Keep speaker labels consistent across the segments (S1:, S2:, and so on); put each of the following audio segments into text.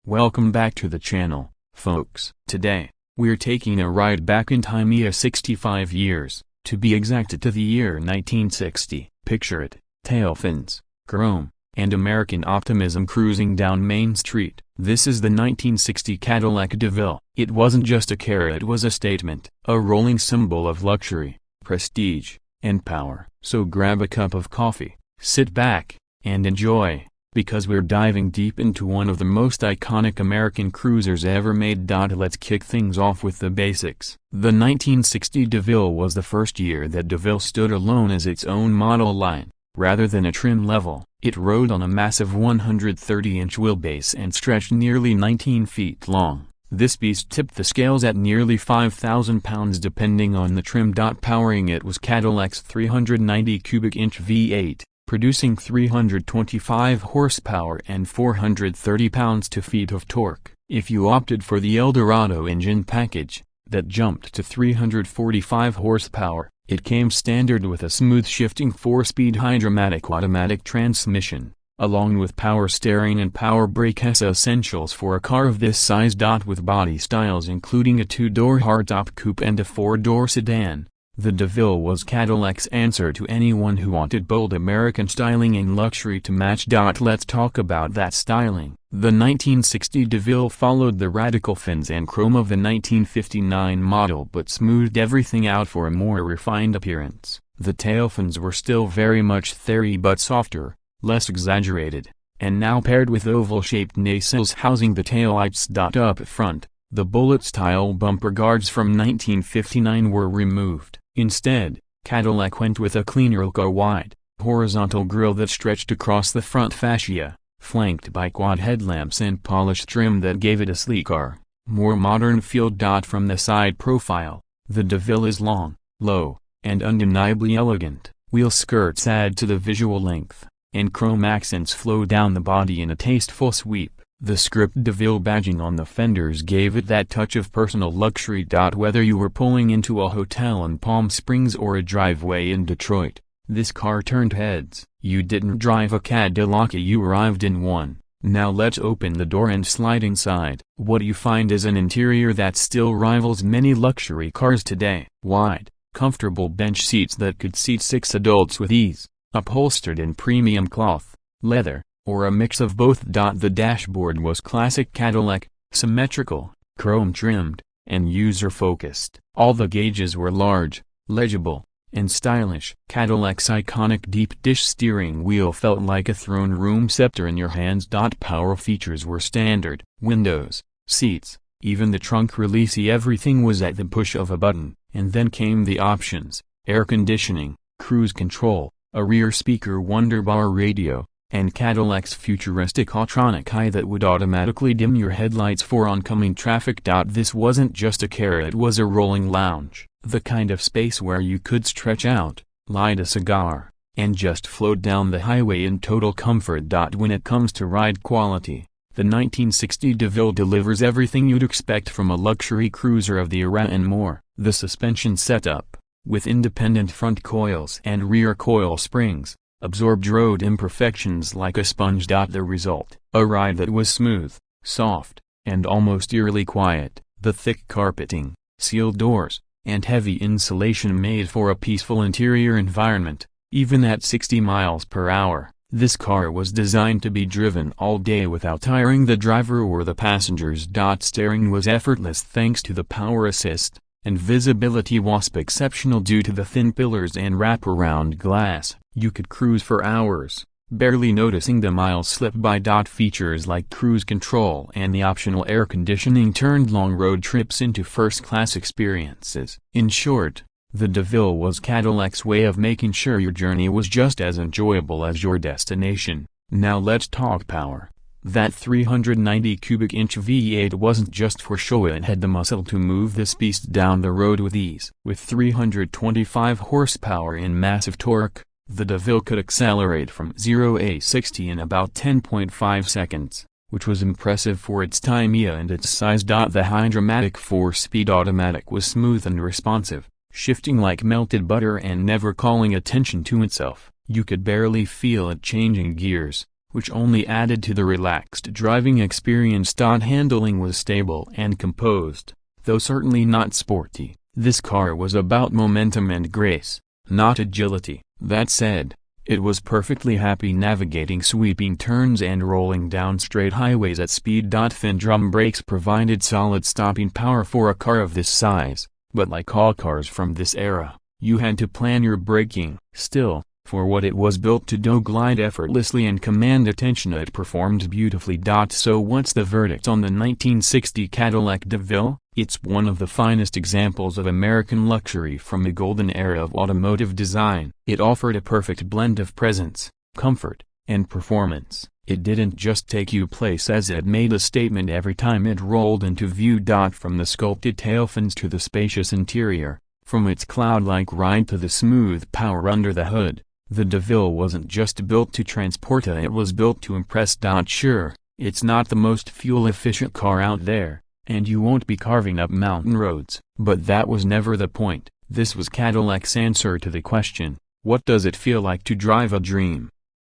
S1: Welcome back to the channel, folks. Today, we're taking a ride back in time 65 years, to be exact to the year 1960. Picture it, tailfins, chrome, and American optimism cruising down Main Street. This is the 1960 Cadillac DeVille. It wasn't just a car, it was a statement, a rolling symbol of luxury, prestige, and power. So grab a cup of coffee, sit back, and enjoy, because we're diving deep into one of the most iconic American cruisers ever made. Let's kick things off with the basics. The 1960 DeVille was the first year that DeVille stood alone as its own model line, rather than a trim level. It rode on a massive 130-inch wheelbase and stretched nearly 19 feet long. This beast tipped the scales at nearly 5,000 pounds depending on the trim. Powering it was Cadillac's 390 cubic inch V8. Producing 325 horsepower and 430 pounds-feet of torque. If you opted for the Eldorado engine package, that jumped to 345 horsepower, it came standard with a smooth shifting 4-speed Hydra-matic automatic transmission, along with power steering and power brake, essentials for a car of this size. With body styles including a 2-door hardtop coupe and a 4-door sedan, the DeVille was Cadillac's answer to anyone who wanted bold American styling and luxury to match. Let's talk about that styling. The 1960 DeVille followed the radical fins and chrome of the 1959 model but smoothed everything out for a more refined appearance. The tailfins were still very much theory but softer, less exaggerated, and now paired with oval-shaped nacelles housing the taillights. Up front, the bullet-style bumper guards from 1959 were removed. Instead, Cadillac went with a cleaner look, a wide, horizontal grille that stretched across the front fascia, flanked by quad headlamps and polished trim that gave it a sleeker, more modern feel. From the side profile, the DeVille is long, low, and undeniably elegant. Wheel skirts add to the visual length, and chrome accents flow down the body in a tasteful sweep. The script DeVille badging on the fenders gave it that touch of personal luxury. Whether you were pulling into a hotel in Palm Springs or a driveway in Detroit, this car turned heads. You didn't drive a Cadillac, you arrived in one. Now let's open the door and slide inside. What you find is an interior that still rivals many luxury cars today. Wide, comfortable bench seats that could seat 6 adults with ease, upholstered in premium cloth, leather, or a mix of both. The dashboard was classic Cadillac, symmetrical, chrome-trimmed, and user-focused. All the gauges were large, legible, and stylish. Cadillac's iconic deep-dish steering wheel felt like a throne room scepter in your hands. Power features were standard. Windows, seats, even the trunk release, everything was at the push of a button. And then came the options: air conditioning, cruise control, a rear speaker Wonderbar radio, and Cadillac's futuristic Autronic eye that would automatically dim your headlights for oncoming traffic. This wasn't just a car, it was a rolling lounge, the kind of space where you could stretch out, light a cigar, and just float down the highway in total comfort. When it comes to ride quality, the 1960 DeVille delivers everything you'd expect from a luxury cruiser of the era and more. The suspension setup, with independent front coils and rear coil springs, absorbed road imperfections like a sponge. The result, a ride that was smooth, soft, and almost eerily quiet. The thick carpeting, sealed doors, and heavy insulation made for a peaceful interior environment, even at 60 miles per hour. This car was designed to be driven all day without tiring the driver or the passengers. Steering was effortless thanks to the power assist, and visibility was exceptional due to the thin pillars and wraparound glass. You could cruise for hours, barely noticing the miles slip by. Features like cruise control and the optional air conditioning turned long road trips into first-class experiences. In short, the DeVille was Cadillac's way of making sure your journey was just as enjoyable as your destination. Now let's talk power. That 390 cubic inch V8 wasn't just for show, it had the muscle to move this beast down the road with ease. With 325 horsepower and massive torque, the DeVille could accelerate from 0 to 60 in about 10.5 seconds, which was impressive for its time and its size. The Hydra-matic 4-speed automatic was smooth and responsive, shifting like melted butter and never calling attention to itself. You could barely feel it changing gears, which only added to the relaxed driving experience. Handling was stable and composed, though certainly not sporty. This car was about momentum and grace, not agility. That said, it was perfectly happy navigating sweeping turns and rolling down straight highways at speed. Thin drum brakes provided solid stopping power for a car of this size, but like all cars from this era, you had to plan your braking. Still, for what it was built to do, glide effortlessly and command attention, it performed beautifully. So what's the verdict on the 1960 Cadillac DeVille? It's one of the finest examples of American luxury from the golden era of automotive design. It offered a perfect blend of presence, comfort, and performance. It didn't just take you places, it made a statement every time it rolled into view. From the sculpted tailfins to the spacious interior, from its cloud-like ride to the smooth power under the hood, the DeVille wasn't just built to transport, it was built to impress. Sure, it's not the most fuel-efficient car out there, and you won't be carving up mountain roads, but that was never the point. This was Cadillac's answer to the question, what does it feel like to drive a dream?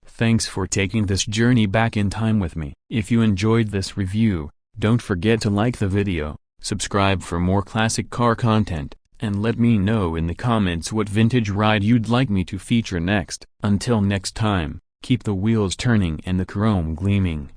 S1: Thanks for taking this journey back in time with me. If you enjoyed this review, don't forget to like the video, subscribe for more classic car content, and let me know in the comments what vintage ride you'd like me to feature next. Until next time, keep the wheels turning and the chrome gleaming.